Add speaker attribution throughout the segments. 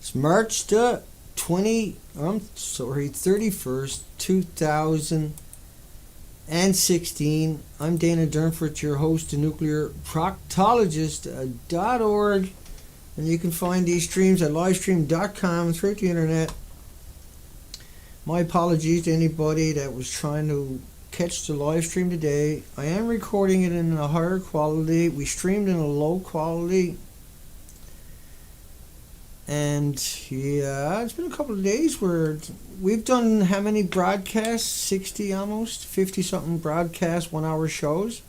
Speaker 1: It's March the 31st, 2016. I'm Dana Durnford, your host, the nuclearproctologist.org. And you can find these streams at livestream.com throughout the internet. My apologies to anybody that was trying to catch the live stream today. I am recording it in a higher quality. We streamed in a low quality. And yeah, it's been a couple of days where we've done how many broadcasts? 60 almost, 50 something broadcasts, 1 hour shows.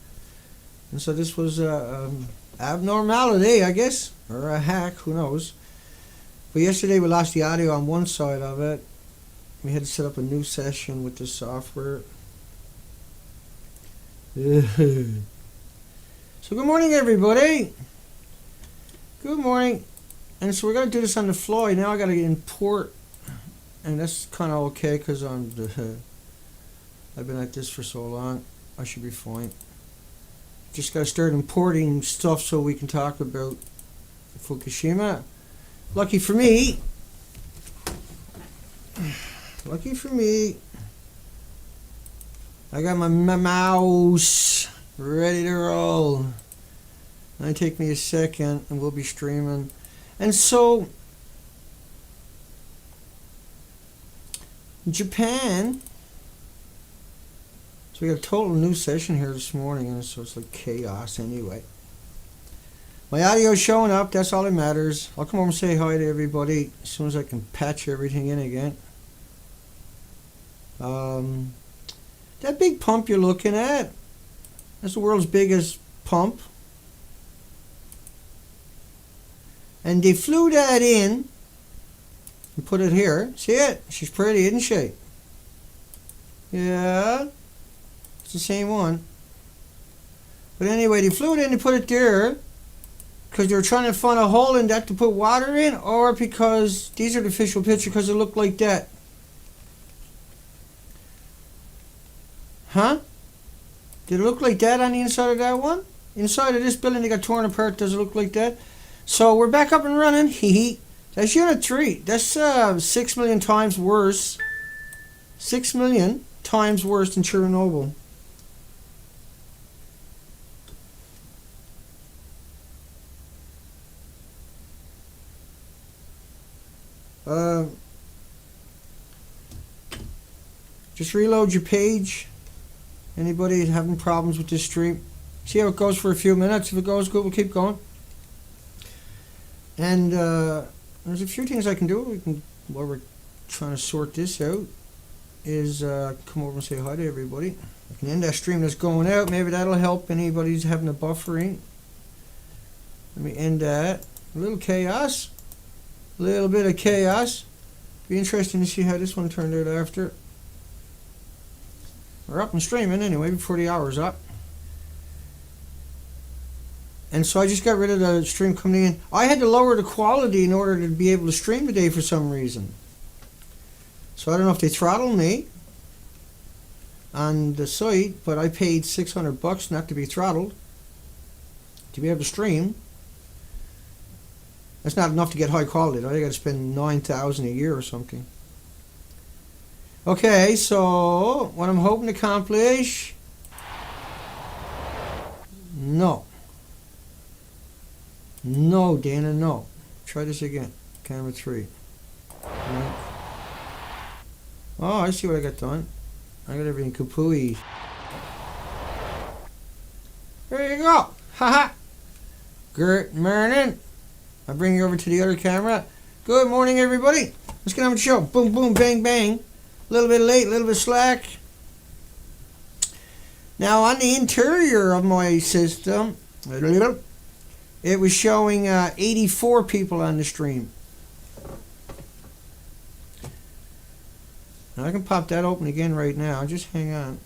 Speaker 1: And so this was a abnormality, I guess, or a hack, who knows. But yesterday we lost the audio on one side of it. We had to set up a new session with the software. So good morning, everybody. Good morning. And so we're going to do this on the fly. Now I got to import, and that's kind of okay because I've been at this for so long. I should be fine. Just got to start importing stuff so we can talk about Fukushima. Lucky for me, I got my mouse ready to roll. It'll take me a second and we'll be streaming. And so, Japan, so we got a total new session here this morning, and so it's like chaos anyway. My audio's showing up, that's all that matters. I'll come over and say hi to everybody as soon as I can patch everything in again. That big pump you're looking at, that's the world's biggest pump. And they flew that in and put it here. See it? She's pretty, isn't she? Yeah. It's the same one. But anyway, they flew it in and put it there because they were trying to find a hole in that to put water in, or because these are the official pictures because it looked like that. Huh? Did it look like that on the inside of that one? Inside of this building they got torn apart. Does it look like that? So we're back up and running. That's unit 3. That's 6 million times worse. 6 million times worse than Chernobyl. Just reload your page. Anybody having problems with this stream? See how it goes for a few minutes. If it goes good, we'll keep going. And there's a few things I can do. We can, while we're trying to sort this out, is come over and say hi to everybody. I can end that stream that's going out. Maybe that'll help anybody who's having a buffering. Let me end that. A little chaos. A little bit of chaos. Be interesting to see how this one turned out after. We're up and streaming anyway before the hour's up. And so I just got rid of the stream coming in. I had to lower the quality in order to be able to stream today for some reason. So I don't know if they throttled me on the site, but I paid $600 not to be throttled, to be able to stream. That's not enough to get high quality though. I got to spend $9,000 a year or something. Okay, so what I'm hoping to accomplish... No, Dana, no. Try this again. Camera 3. Right. Oh, I see what I got done. I got everything kapooey. There you go. Haha. Good morning. I'll bring you over to the other camera. Good morning, everybody. Let's get on with the show. Boom, boom, bang, bang. A little bit late, a little bit slack. Now, on the interior of my system, it was showing 84 people on the stream. Now I can pop that open again right now. Just hang on.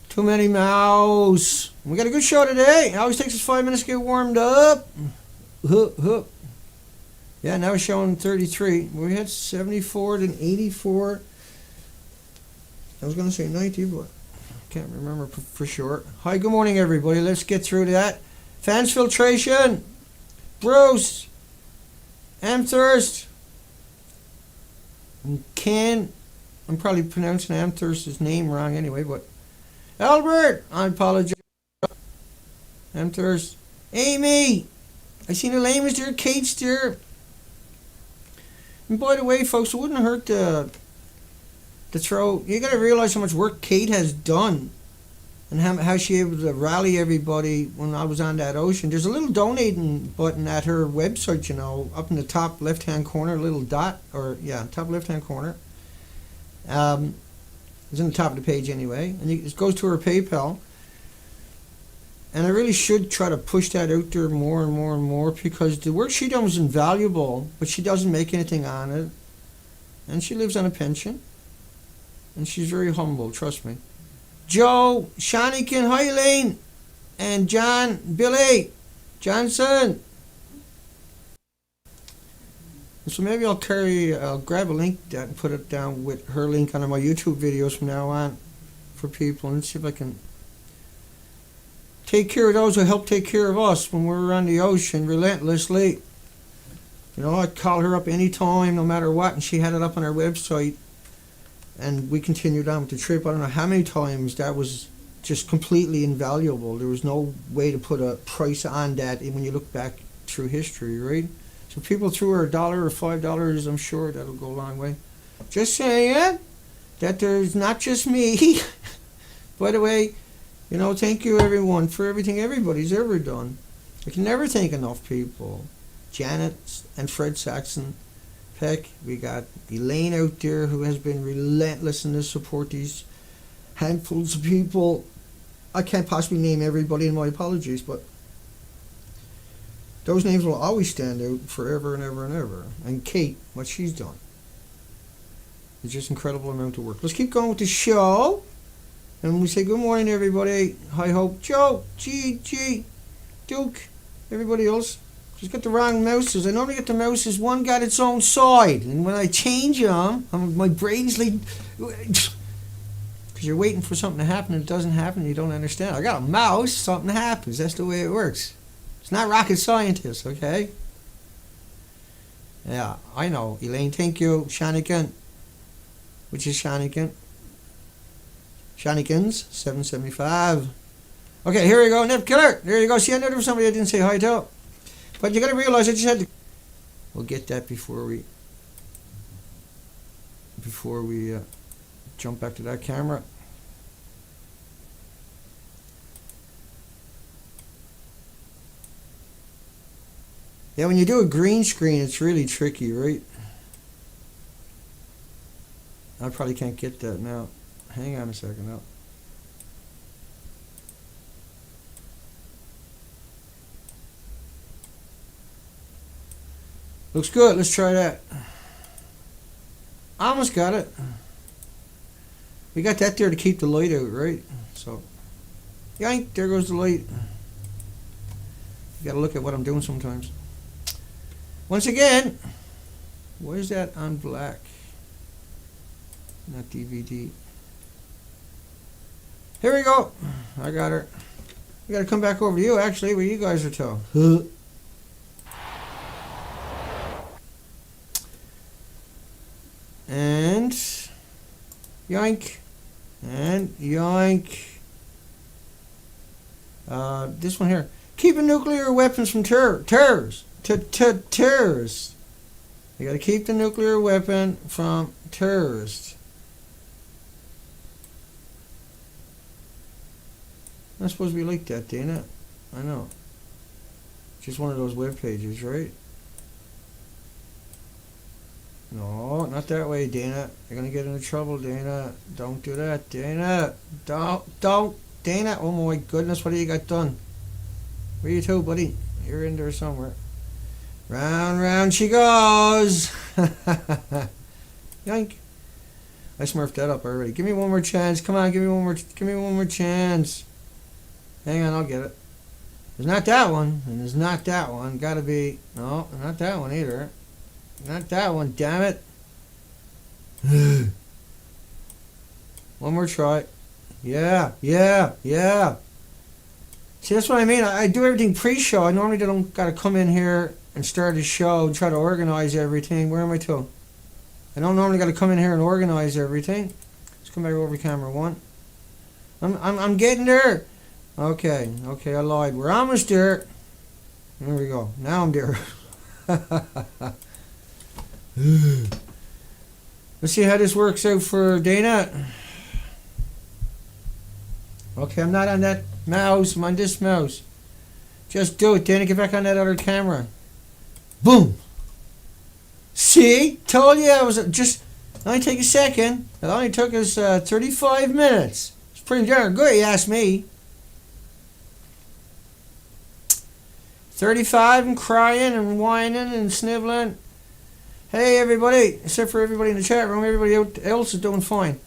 Speaker 1: Too many mouse. We got a good show today. It always takes us 5 minutes to get warmed up. Yeah, now it's showing 33. We had 74 then 84. I was going to say 90, but I can't remember for sure. Hi, good morning, everybody. Let's get through that. Fans filtration. Bruce. Amthurst. And Ken. I'm probably pronouncing Amthurst's name wrong anyway, but Albert, I apologize. Amthurst. Amy. I seen Elaine was there. Kate's there. And by the way, folks, it wouldn't hurt to throw. You got to realize how much work Kate has done, and how she able to rally everybody when I was on that ocean. There's a little donating button at her website, you know, up in the top left-hand corner, a little dot, or yeah, top left-hand corner. It's in the top of the page anyway, and it goes to her PayPal. And I really should try to push that out there more and more and more, because the work she done was invaluable, but she doesn't make anything on it. And she lives on a pension. And she's very humble, trust me. Joe, Shanikin, hi Elaine, and John, Billy, Johnson. So maybe I'll grab a link that and put it down with her link on my YouTube videos from now on for people, and see if I can take care of those who help take care of us when we're on the ocean relentlessly. You know, I'd call her up anytime, no matter what, and she had it up on her website. And we continued on with the trip. I don't know how many times. That was just completely invaluable. There was no way to put a price on that when you look back through history, right? So people threw her $1 or $5, I'm sure that'll go a long way. Just saying that there's not just me. By the way, you know, thank you everyone for everything everybody's ever done. I can never thank enough people. Janet and Fred Saxon Peck. We got Elaine out there, who has been relentless in to support these handfuls of people. I can't possibly name everybody, and my apologies, but those names will always stand out forever and ever and ever. And Kate, what she's done, it's just incredible amount of work. Let's keep going with the show. And we say good morning, everybody. Hi, Hope, Joe, G, Duke, everybody else. Just got the wrong mouses. I normally get the mouses. One got its own side, and when I change them, my brain's like, because you're waiting for something to happen and it doesn't happen, and you don't understand. I got a mouse, something happens. That's the way it works. It's not rocket scientist, okay? Yeah, I know. Elaine, thank you. Shanigan, which is Shanigan. Shanikins, 775. Okay, here we go. Nip Killer. There you go. See, I know there was somebody I didn't say hi to. But you got to realize I just had to. We'll get that before we jump back to that camera. Yeah, when you do a green screen, it's really tricky, right? I probably can't get that now. Hang on a second now. Looks good. Let's try that. Almost got it. We got that there to keep the light out, right? So, yank, there goes the light. You got to look at what I'm doing sometimes. Once again, why is that on black? Not DVD. Here we go. I got her. We got to come back over to you, actually, where you guys are to. And yoink, and yoink. This one here. Keeping nuclear weapons from terrorists. Terrorists. You got to keep the nuclear weapon from terrorists. Not supposed to be like that, Dana. I know. Just one of those web pages, right? No, not that way, Dana. You're gonna get into trouble, Dana. Don't do that, Dana. Don't, Dana. Oh my goodness, what have you got done? Where you to, buddy? You're in there somewhere. Round, round she goes. Yank. I smurfed that up already. Give me one more chance. Come on, give me one more chance. Hang on, I'll get it. There's not that one, and there's not that one. Gotta be, no, not that one either. Not that one, damn it. One more try. Yeah. See, that's what I mean. I do everything pre-show. I normally don't got to come in here and start a show and try to organize everything. Where am I to? I don't normally got to come in here and organize everything. Let's come back over camera 1. I'm getting there. Okay, I lied. We're almost there. There we go. Now I'm there. Let's see how this works out for Dana. Okay, I'm not on that mouse. I'm on this mouse. Just do it, Dana. Get back on that other camera. Boom. See? Told you I was just... It only take a second. It only took us 35 minutes. It's pretty darn good, you ask me. 35 and crying and whining and sniveling. Hey, everybody. Except for everybody in the chat room. Everybody else is doing fine.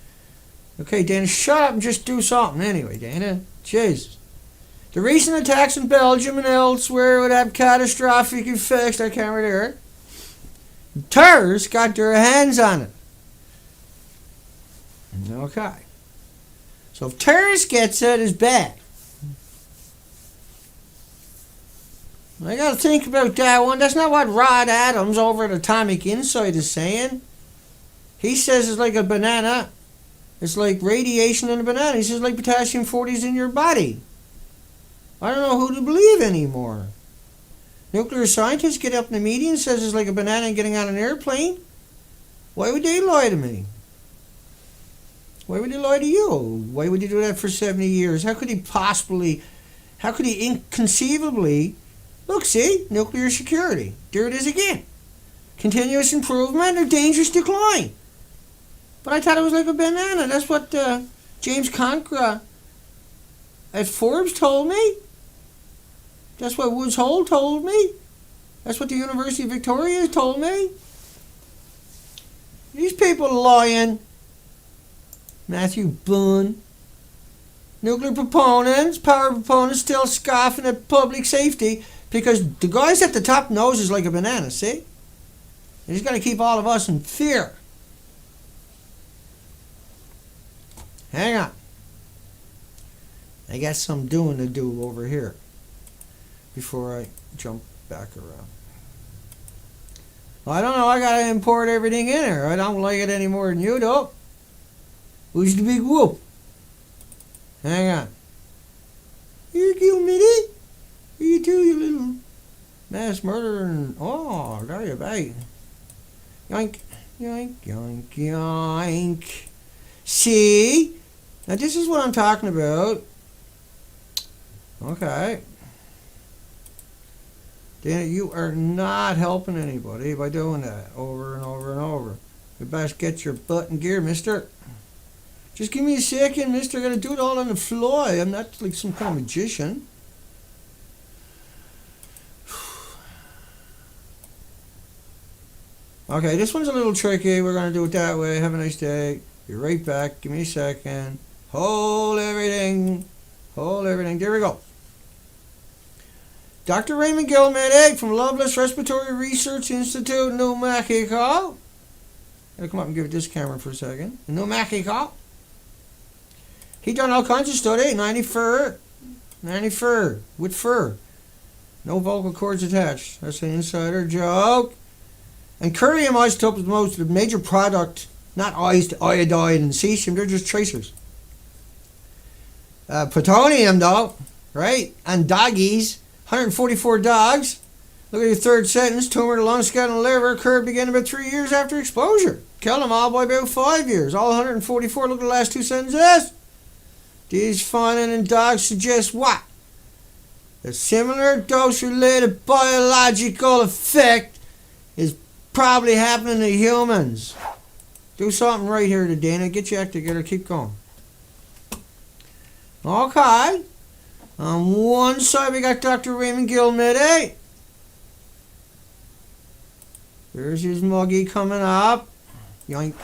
Speaker 1: Okay, Dana, shut up and just do something anyway, Dana. Jesus. The recent attacks in Belgium and elsewhere would have catastrophic effects. That camera there. Terrorists got their hands on it. Okay. So if terrorists gets it, it's bad. I gotta think about that one. That's not what Rod Adams over at Atomic Insight is saying. He says it's like a banana. It's like radiation in a banana. He says like potassium 40s in your body. I don't know who to believe anymore. Nuclear scientists get up in the media and says it's like a banana and getting on an airplane. Why would they lie to me? Why would they lie to you? Why would you do that for 70 years? How could he inconceivably... Look, see? Nuclear security. There it is again. Continuous improvement or dangerous decline. But I thought it was like a banana. That's what James Conkra at Forbes told me. That's what Woods Hole told me. That's what the University of Victoria told me. These people are lying. Matthew Boone. Nuclear proponents, power proponents still scoffing at public safety because the guys at the top knows it's like a banana, see? And he's going to keep all of us in fear. Hang on. I got some doing to do over here before I jump back around. Well, I don't know. I got to import everything in here. I don't like it any more than you do. Who's the big whoop? Hang on. You kill me, you too, you little mass murderer. And, oh, there you bite. Yoink, yoink, yoink, yoink. See? Now this is what I'm talking about. Okay. Dana, you are not helping anybody by doing that over and over and over. You best get your butt in gear, mister. Just give me a second, mister. I gotta do it all on the fly. I'm not like some kind of magician. Okay, this one's a little tricky. We're gonna do it that way. Have a nice day. Be right back. Give me a second. Hold everything. Hold everything. There we go. Dr. Raymond Gilmedic from Loveless Respiratory Research Institute, New Mexico. Gotta come up and give it this camera for a second. New Mexico. He done all kinds of study. 90 fur. With fur. No vocal cords attached. That's an insider joke. And curium isotope is the major product, not iodide and cesium. They're just tracers. Plutonium, though, right? And doggies. 144 dogs. Look at your third sentence. Tumor to lung, skeleton, and liver occurred beginning about 3 years after exposure. Killed them all by about 5 years. All 144. Look at the last two sentences. These findings in dogs suggest what? A similar dose-related biological effect is probably happening to humans. Do something right here to Dana. Get your act together. Keep going. Okay. On one side we got Dr. Raymond Gilmedic. There's his muggy coming up. Yoink.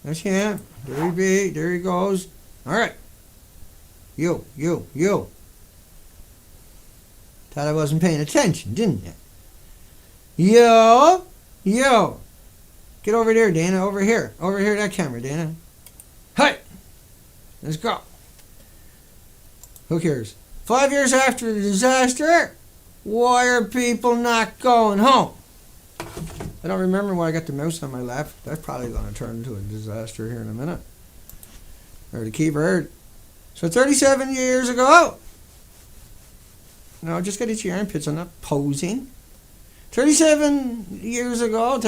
Speaker 1: That's him. There he be. There he goes. Alright. You. Thought I wasn't paying attention, didn't you? Yo. Get over there, Dana. Over here. Over here, that camera, Dana. Hey. Let's go. Who cares? 5 years after the disaster, why are people not going home? I don't remember why I got the mouse on my lap. That's probably going to turn into a disaster here in a minute. Or the keyboard. So 37 years ago. No, just get itchy armpits. I'm not posing. 37 years ago.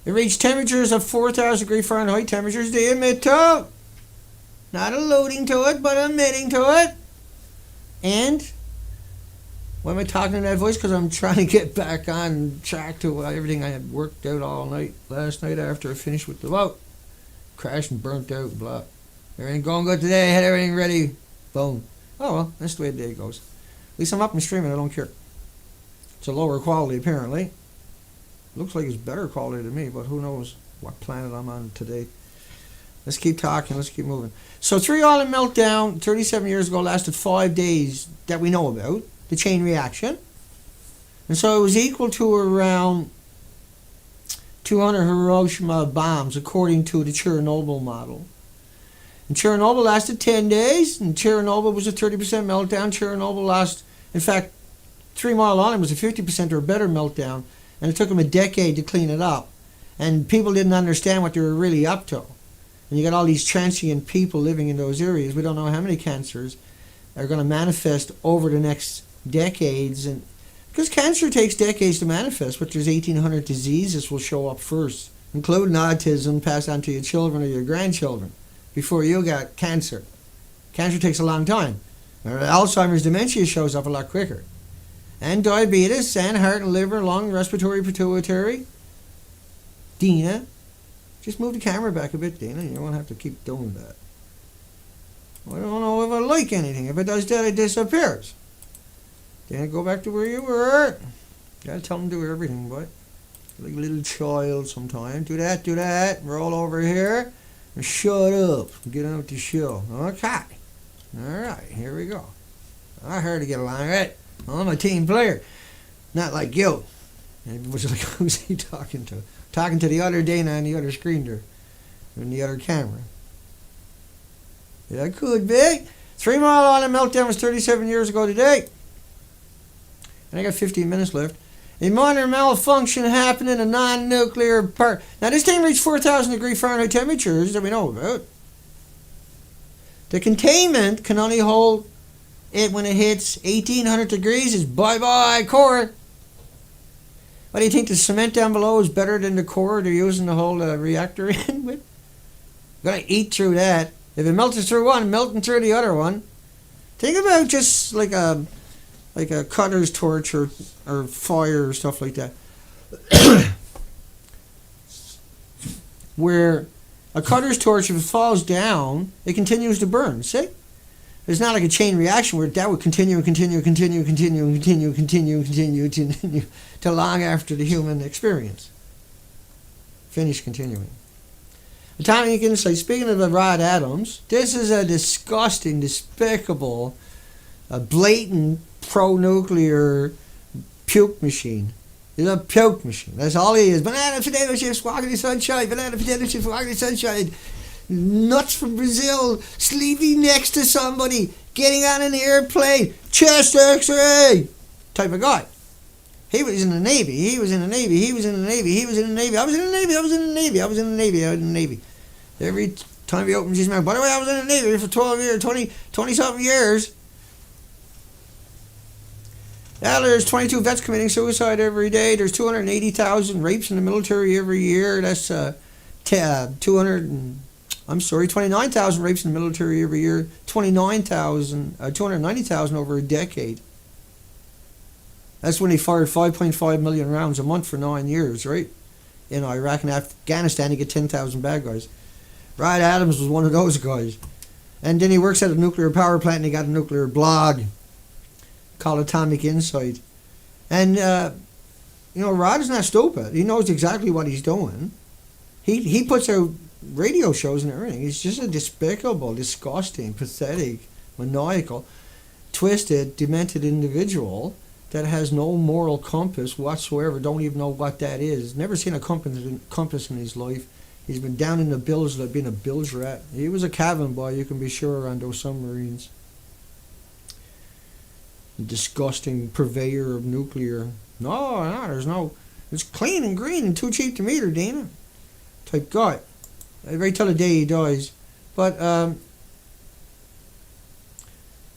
Speaker 1: It reached temperatures of 4,000 degrees Fahrenheit. Temperatures they emit to. Not alluding to it, but admitting to it. And why am I talking in that voice? Because I'm trying to get back on track to everything I had worked out all night last night after I finished with the boat. Crashed and burnt out, blah. Everything going good today. I had everything ready. Boom. Oh well, that's the way the day goes. At least I'm up and streaming. I don't care. It's a lower quality apparently. Looks like it's better quality to me, but who knows what planet I'm on today. Let's keep talking. Let's keep moving. So 3 island meltdown 37 years ago lasted 5 days that we know about. The chain reaction. And so it was equal to around 200 Hiroshima bombs according to the Chernobyl model. And Chernobyl lasted 10 days. And Chernobyl was a 30% meltdown. Chernobyl lost, in fact, 3 Mile Island was a 50% or better meltdown. And it took them a decade to clean it up. And people didn't understand what they were really up to. And you got all these transient people living in those areas. We don't know how many cancers are going to manifest over the next decades. And because cancer takes decades to manifest, but there's 1,800 diseases will show up first, including autism passed on to your children or your grandchildren before you got cancer. Cancer takes a long time. Alzheimer's dementia shows up a lot quicker. And diabetes, and heart and liver, lung, respiratory, pituitary. Dana, just move the camera back a bit, Dana. You won't have to keep doing that. I don't know if I like anything. If it does that, it disappears. Dana, go back to where you were. Gotta tell them to do everything, but like a little child sometimes. Do that. Roll over here. And shut up. Get on with the show. Okay. Alright, here we go. I heard to get along, right? I'm a team player. Not like you. Which is like, who's he talking to? Talking to the other Dana on the other screen there. And the other camera. Yeah, could be. 3 Mile Island meltdown was 37 years ago today. And I got 15 minutes left. A minor malfunction happened in a non-nuclear part. Now this thing reached 4,000 degrees Fahrenheit temperatures that we know about. The containment can only hold it when it hits 1,800 degrees. It's bye-bye core. What do you think, the cement down below is better than the core they're using to hold a reactor in with? You're going to eat through that. If it melts through one, melting through the other one. Think about just like a cutter's torch or fire or stuff like that. Where a cutter's torch, if it falls down, it continues to burn. See? It's not like a chain reaction where that would continue till long after the human experience. Finish continuing. Atomic insight. Speaking of the rod atoms, this is a disgusting, despicable, blatant pro-nuclear puke machine. It's a puke machine. That's all he is. Banana potato chips walking in the sunshine. Banana potato chips walking in the sunshine. Nuts from Brazil, sleeping next to somebody, getting on an airplane, chest x-ray type of guy. He was in the Navy. He was in the Navy. He was in the Navy. He was in the Navy. I was in the Navy. I was in the Navy. I was in the Navy. I was in the Navy. Every time he opens his mouth, by the way, I was in the Navy for 12 years, 20-something years. Now there's 22 vets committing suicide every day. There's 280,000 rapes in the military every year. That's 29,000 rapes in the military every year. 290,000 over a decade. That's when they fired 5.5 million rounds a month for 9 years, right? In Iraq and Afghanistan, you get 10,000 bad guys. Rod Adams was one of those guys. And then he works at a nuclear power plant and he got a nuclear blog called Atomic Insight. And, Rod is not stupid. He knows exactly what he's doing. He puts out radio shows and everything. He's just a despicable, disgusting, pathetic, maniacal, twisted, demented individual that has no moral compass whatsoever. Don't even know what that is. Never seen a compass in his life. He's been down in the bilge, like being a bilge rat. He was a cabin boy, you can be sure, on those submarines. A disgusting purveyor of nuclear. No, there's no. It's clean and green and too cheap to meter, Dana. Type guy. Right till the day he dies. But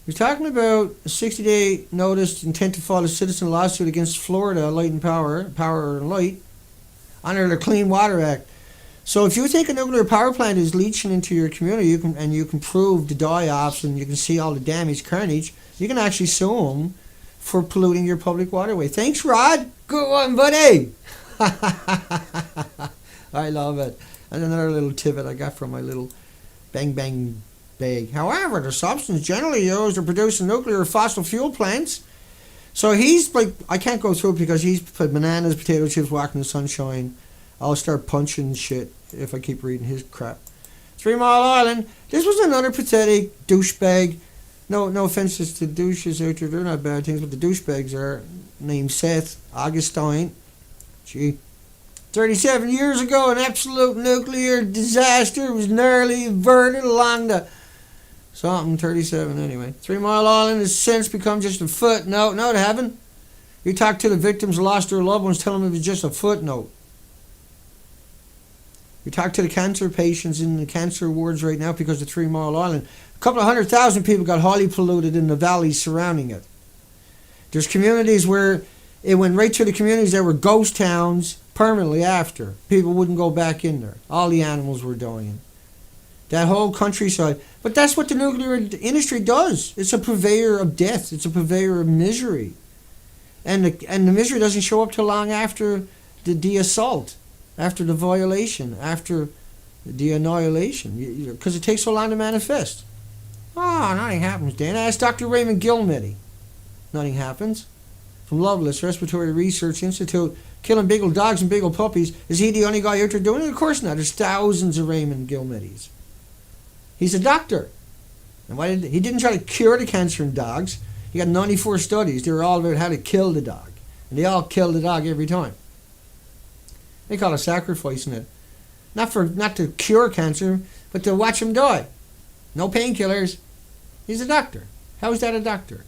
Speaker 1: we're talking about a 60-day notice intent to file a citizen lawsuit against Florida Light and Power and Light, under the Clean Water Act. So if you think a nuclear power plant is leaching into your community, you can prove the die-offs and you can see all the damage, carnage, you can actually sue them for polluting your public waterway. Thanks, Rod. Good one, buddy. I love it. And another little tidbit I got from my little bang bang bag. However, the substance generally used to produce nuclear fossil fuel plants. So he's like, I can't go through it because he's put bananas, potato chips, walking in the sunshine. I'll start punching shit if I keep reading his crap. 3 Mile Island. This was another pathetic douchebag. No offenses to douches out there. They're not bad things, but the douchebags are. Named Seth Augustine. 37 years ago, an absolute nuclear disaster was narrowly averted along the... 37 anyway. 3 Mile Island has since become just a footnote. No, it haven't. You talk to the victims who lost their loved ones, tell them it was just a footnote. You talk to the cancer patients in the cancer wards right now because of 3 Mile Island. A couple of 100,000 people got highly polluted in the valleys surrounding it. There's communities where it went right to the communities that were ghost towns permanently after. People wouldn't go back in there. All the animals were dying. That whole countryside. But that's what the nuclear industry does. It's a purveyor of death. It's a purveyor of misery. And the misery doesn't show up till long after the assault, after the violation, after the annihilation. Because it takes so long to manifest. Oh, nothing happens, Dan. Ask Dr. Raymond Gilmedy. Nothing happens. From Loveless Respiratory Research Institute, killing beagle dogs and beagle puppies. Is he the only guy out there doing it? Of course not. There's thousands of Raymond Gilmedys. He's a doctor. And he didn't try to cure the cancer in dogs. He got 94 studies. They were all about how to kill the dog. And they all killed the dog every time. They call it sacrificing it. Not to cure cancer, but to watch him die. No painkillers. He's a doctor. How is that a doctor?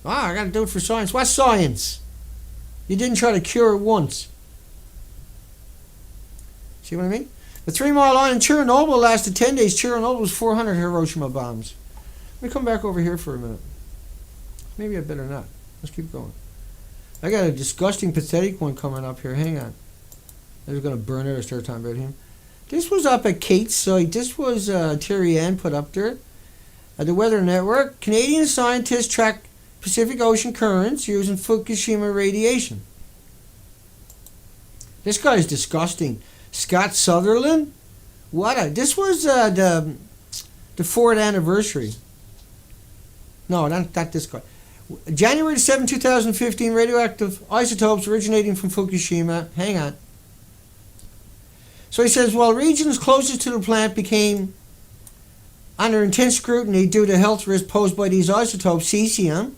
Speaker 1: I got to do it for science. What science? You didn't try to cure it once. See what I mean? The 3 Mile Island Chernobyl lasted 10 days. Chernobyl was 400 Hiroshima bombs. Let me come back over here for a minute. Maybe I better not. Let's keep going. I got a disgusting, pathetic one coming up here. Hang on. I was going to burn it or start talking about him. This was up at Kate's site. This was Terry Ann put up there at the Weather Network. Canadian scientists track Pacific Ocean currents using Fukushima radiation. This guy is disgusting. Scott Sutherland? This was the 4th anniversary. No, not this guy. January 7, 2015, radioactive isotopes originating from Fukushima. Hang on. So he says, while regions closest to the plant became under intense scrutiny due to health risks posed by these isotopes, cesium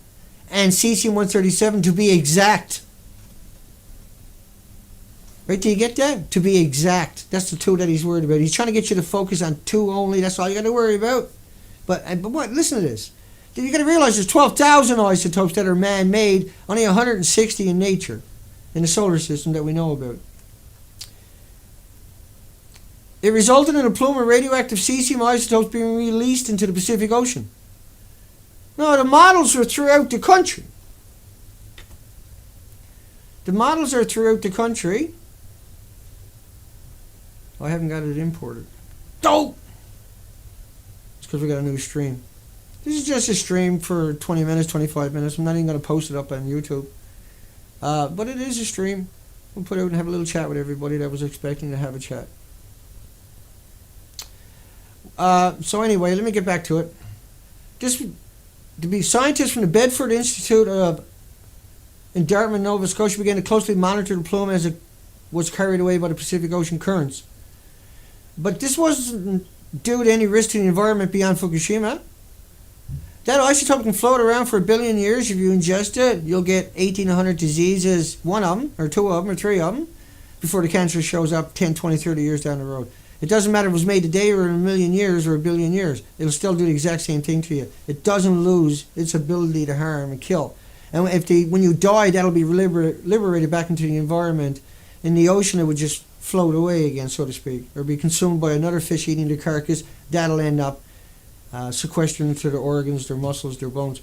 Speaker 1: and cesium-137 to be exact. Right, do you get that? To be exact. That's the two that he's worried about. He's trying to get you to focus on two only. That's all you got to worry about. But what? Listen to this. You got to realize there's 12,000 isotopes that are man-made, only 160 in nature, in the solar system that we know about. It resulted in a plume of radioactive cesium isotopes being released into the Pacific Ocean. No, the models are throughout the country. The models are throughout the country. I haven't got it imported. Dope! It's because we got a new stream. This is just a stream for 20 minutes, 25 minutes. I'm not even going to post it up on YouTube. But it is a stream. We'll put it out and have a little chat with everybody that was expecting to have a chat. So anyway, let me get back to it. To be scientists from the Bedford Institute in Dartmouth, Nova Scotia began to closely monitor the plume as it was carried away by the Pacific Ocean currents. But this wasn't due to any risk to the environment beyond Fukushima. That isotope can float around for 1 billion years. If you ingest it, you'll get 1,800 diseases, one of them, or two of them, or three of them. before the cancer shows up 10, 20, 30 years down the road. It doesn't matter if it was made today or in a million years or a billion years. It'll still do the exact same thing to you. It doesn't lose its ability to harm and kill. And when you die, that'll be liberated back into the environment. In the ocean, it would just float away again, so to speak, or be consumed by another fish eating the carcass. That'll end up sequestered into their organs, their muscles, their bones.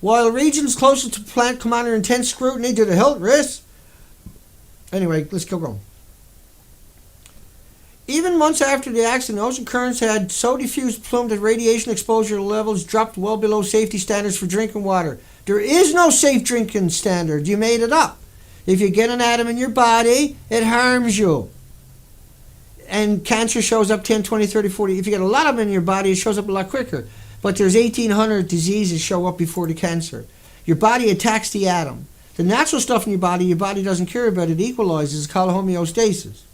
Speaker 1: While regions closest to the plant come under intense scrutiny due to health risks. Anyway, let's go on. Even months after the accident, ocean currents had so diffused plume that radiation exposure levels dropped well below safety standards for drinking water. There is no safe drinking standard. You made it up. If you get an atom in your body, it harms you. And cancer shows up 10, 20, 30, 40. If you get a lot of them in your body, it shows up a lot quicker. But there's 1,800 diseases show up before the cancer. Your body attacks the atom. The natural stuff in your body doesn't care about. It equalizes. It's called homeostasis.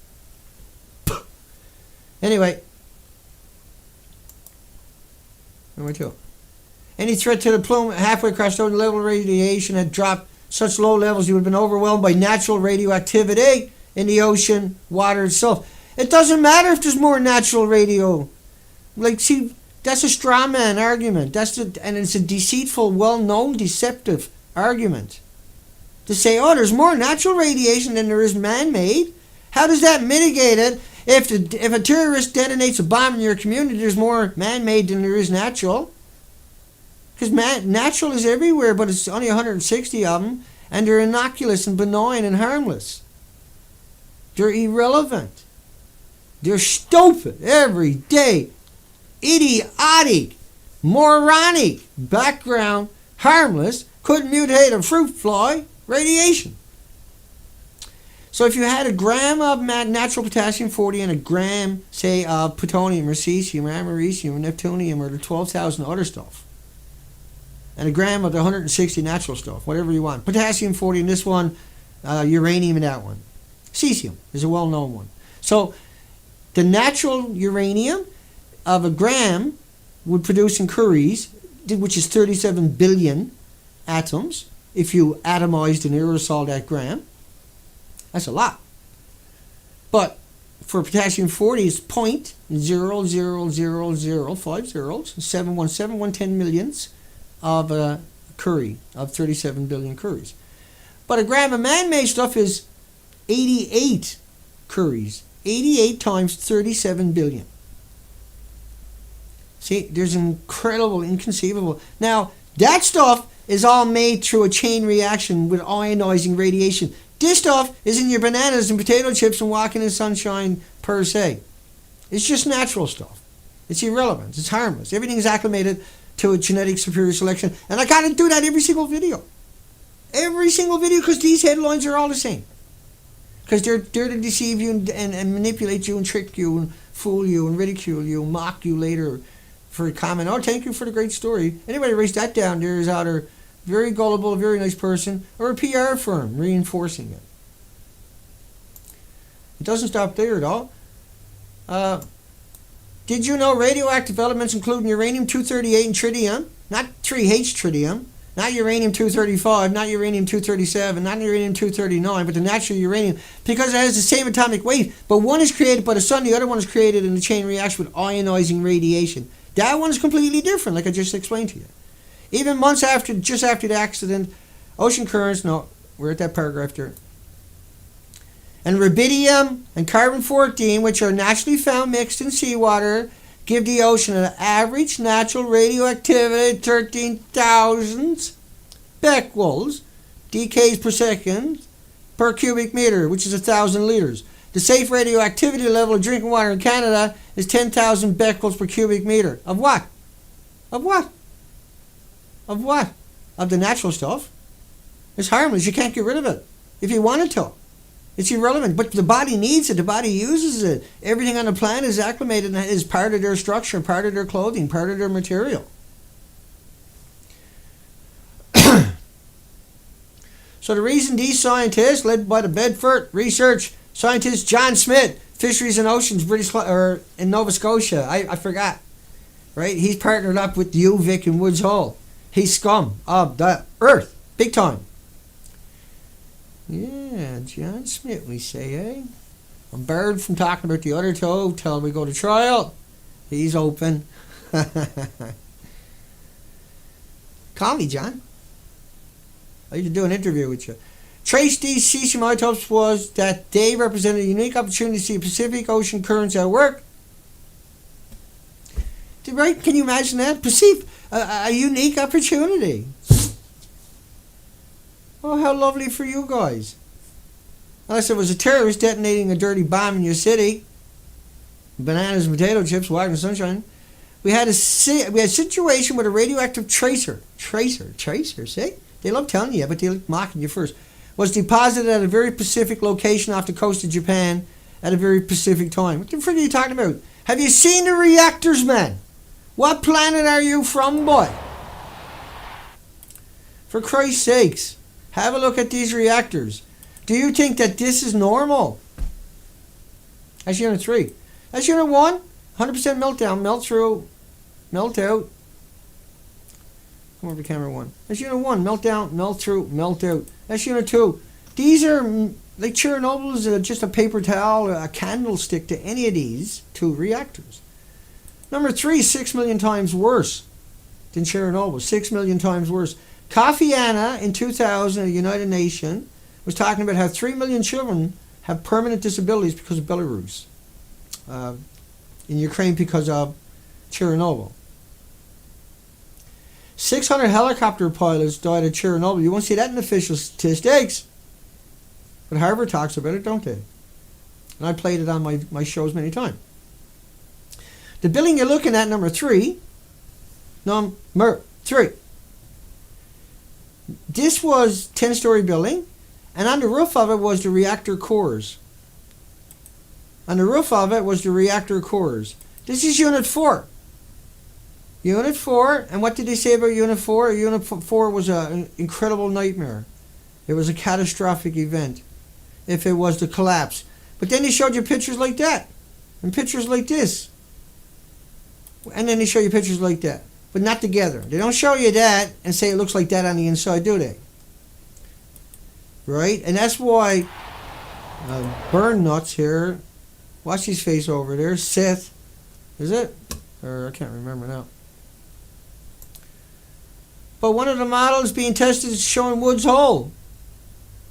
Speaker 1: Anyway, number 2. Any threat to the plume halfway across the ocean, level of radiation had dropped such low levels you would have been overwhelmed by natural radioactivity in the ocean water itself. It doesn't matter if there's more natural radio. See, that's a straw man argument. And it's a deceitful, well-known, deceptive argument. To say, oh, there's more natural radiation than there is man-made. How does that mitigate it? If a terrorist detonates a bomb in your community, there's more man-made than there is natural. Because natural is everywhere, but it's only 160 of them, and they're innocuous and benign and harmless. They're irrelevant. They're stupid, every day, idiotic, moronic, background, harmless, couldn't mutate a fruit fly, radiation. So if you had a gram of natural potassium-40 and a gram, say, of plutonium or cesium or americium or neptunium or the 12,000 other stuff, and a gram of the 160 natural stuff, whatever you want, potassium-40 in this one, uranium in that one. Cesium is a well-known one. So the natural uranium of a gram would produce in curies, which is 37 billion atoms, if you atomized and aerosol that gram. That's a lot. But for potassium-40, it's 0.00005 zeros, 717, 110 millionths of a curie, of 37 billion curies. But a gram of man-made stuff is 88 curies. 88 times 37 billion. See, there's incredible, inconceivable. Now, that stuff is all made through a chain reaction with ionizing radiation. This stuff is in your bananas and potato chips and walking in sunshine per se. It's just natural stuff. It's irrelevant. It's harmless. Everything is acclimated to a genetic superior selection. And I gotta do that every single video. Every single video, because these headlines are all the same. Because they're to deceive you and manipulate you and trick you and fool you and ridicule you and mock you later for a comment. Oh, thank you for the great story. Anybody writes that down there is either very gullible, very nice person, or a PR firm reinforcing it. It doesn't stop there at all. Did you know radioactive elements including uranium-238 and tritium? Not 3H tritium, not uranium-235, not uranium-237, not uranium-239, but the natural uranium, because it has the same atomic weight, but one is created by the sun, the other one is created in the chain reaction with ionizing radiation. That one is completely different, like I just explained to you. Even months after, just after the accident, ocean currents, no, we're at that paragraph there, and rubidium and carbon-14, which are naturally found mixed in seawater, give the ocean an average natural radioactivity of 13,000 becquerels, decays per second, per cubic meter, which is 1,000 liters. The safe radioactivity level of drinking water in Canada is 10,000 becquerels per cubic meter. Of what? Of what? Of what? Of the natural stuff. It's harmless. You can't get rid of it if you wanted to. It's irrelevant. But the body needs it. The body uses it. Everything on the planet is acclimated and is part of their structure, part of their clothing, part of their material. So the reason these scientists, led by the Bedford research scientist John Smith, Fisheries and Oceans, in Nova Scotia, I forgot, right? He's partnered up with UVic and Woods Hole. He's scum of the earth, big time. Yeah, John Smith, we say, eh? I'm barred from talking about the other toe till we go to trial. He's open. Call me, John. I used to do an interview with you. Trace these cesium isotopes was that they represented a unique opportunity to see Pacific Ocean currents at work. Right? Can you imagine that? Perceive a unique opportunity. Oh, how lovely for you guys. Unless it was a terrorist detonating a dirty bomb in your city. Bananas and potato chips, water and sunshine. We had a situation with a radioactive tracer. Tracer, see? They love telling you, but they like mocking you first. Was deposited at a very specific location off the coast of Japan at a very specific time. What the frick are you talking about? Have you seen the reactors, man? What planet are you from, boy? For Christ's sakes, have a look at these reactors. Do you think that this is normal? That's unit 3. That's unit 1. 100% meltdown, melt through, melt out. Come over to camera 1. That's unit 1. Melt down, melt through, melt out. That's unit 2. These are like Chernobyl is just a paper towel, a candlestick to any of these 2 reactors. Number 3 is 6 million times worse than Chernobyl. 6 million times worse. Kofi Annan in 2000 at the United Nations was talking about how 3 million children have permanent disabilities because of Belarus. In Ukraine because of Chernobyl. 600 helicopter pilots died at Chernobyl. You won't see that in official statistics. But Harvard talks about it, don't they? And I played it on my shows many times. The building you're looking at, number 3. Number 3. This was 10-story building, and on the roof of it was the reactor cores. On the roof of it was the reactor cores. This is Unit 4. Unit 4, and what did they say about Unit 4? Unit 4 was an incredible nightmare. It was a catastrophic event if it was to collapse. But then they showed you pictures like that, and pictures like this. And then they show you pictures like that, but not together. They don't show you that and say it looks like that on the inside, do they? Right? And that's why Burn Nuts here, watch his face over there, Seth, is it? Or I can't remember now. But one of the models being tested is showing Woods Hole.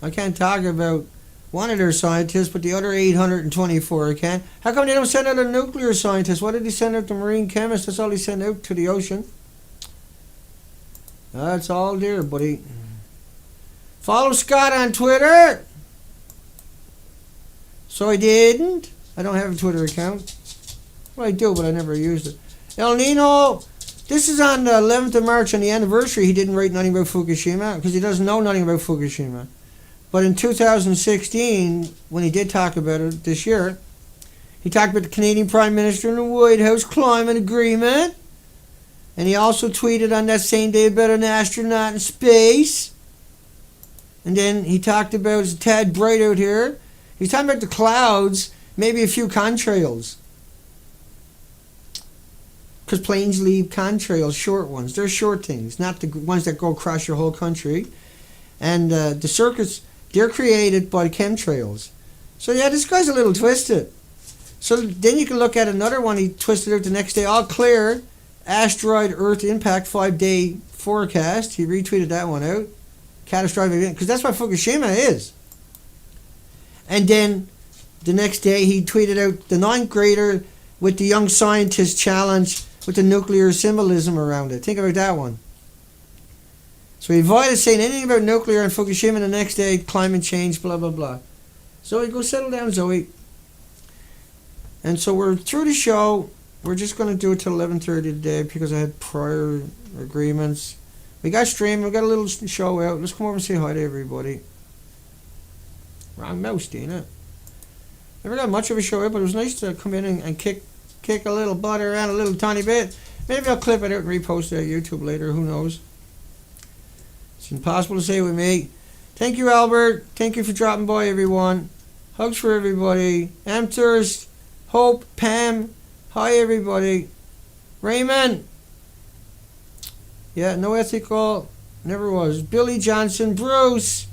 Speaker 1: I can't talk about one of their scientists, but the other 824 I can. How come they don't send out a nuclear scientist? Why did they send out the marine chemist? That's all they send out to the ocean. That's all there, buddy. Follow Scott on Twitter. So I didn't. I don't have a Twitter account. Well, I do, but I never used it. El Nino, this is on the 11th of March, on the anniversary. He didn't write nothing about Fukushima because he doesn't know nothing about Fukushima. But in 2016, when he did talk about it this year, he talked about the Canadian Prime Minister and the White House climate agreement. And he also tweeted on that same day about an astronaut in space. And then he talked about, it's a tad bright out here, he's talking about the clouds, maybe a few contrails. Because planes leave contrails, short ones. They're short things, not the ones that go across your whole country. And the circuits, they're created by chemtrails. So yeah, this guy's a little twisted. So then you can look at another one he twisted out the next day. All clear, asteroid Earth impact 5-day forecast. He retweeted that one out. Catastrophic event, because that's what Fukushima is. And then the next day he tweeted out the 9th grader with the young scientist challenge with the nuclear symbolism around it. Think about that one. So he avoided saying anything about nuclear and Fukushima. The next day, climate change, blah, blah, blah. Zoe, go settle down, Zoe. And so we're through the show. We're just going to do it till 11:30 today because I had prior agreements. We got streaming. We got a little show out. Let's come over and say hi to everybody. Wrong mouse, Dana. Never got much of a show out, but it was nice to come in and kick a little butt around a little tiny bit. Maybe I'll clip it out and repost it on YouTube later. Who knows? It's impossible to say with me. Thank you, Albert. Thank you for dropping by, everyone. Hugs for everybody. Amthurst, Hope, Pam. Hi, everybody. Raymond. Yeah, no ethical. Never was. Billy Johnson, Bruce,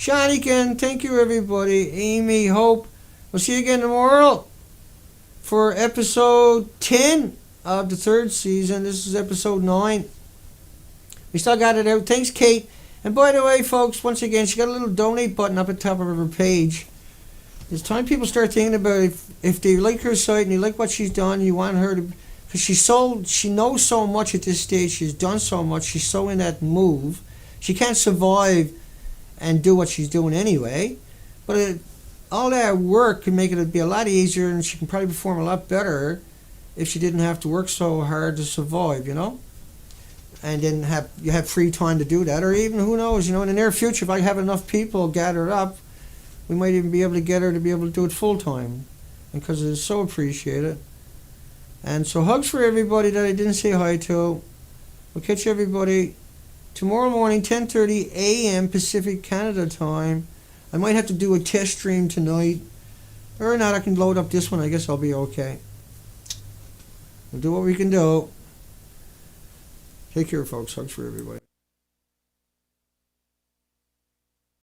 Speaker 1: Shanikin, thank you everybody. Amy, Hope. We'll see you again tomorrow for episode 10 of the 3rd season. This is episode 9. We still got it out. Thanks, Kate. And by the way, folks, once again, she got a little donate button up at the top of her page. It's time people start thinking about if they like her site and they like what she's done, you want her to, because she knows so much at this stage, she's done so much, she's so in that move. She can't survive and do what she's doing anyway, but all that work can make it be a lot easier, and she can probably perform a lot better if she didn't have to work so hard to survive, you know, and then you have free time to do that. Or even, who knows, you know, in the near future, if I have enough people gathered up, we might even be able to get her to be able to do it full time, because it is so appreciated. And so hugs for everybody that I didn't say hi to. We'll catch everybody tomorrow morning, 10:30 a.m. Pacific Canada time. I might have to do a test stream tonight. Or not, I can load up this one. I guess I'll be okay. We'll do what we can do. Take care, folks. Hugs for everybody.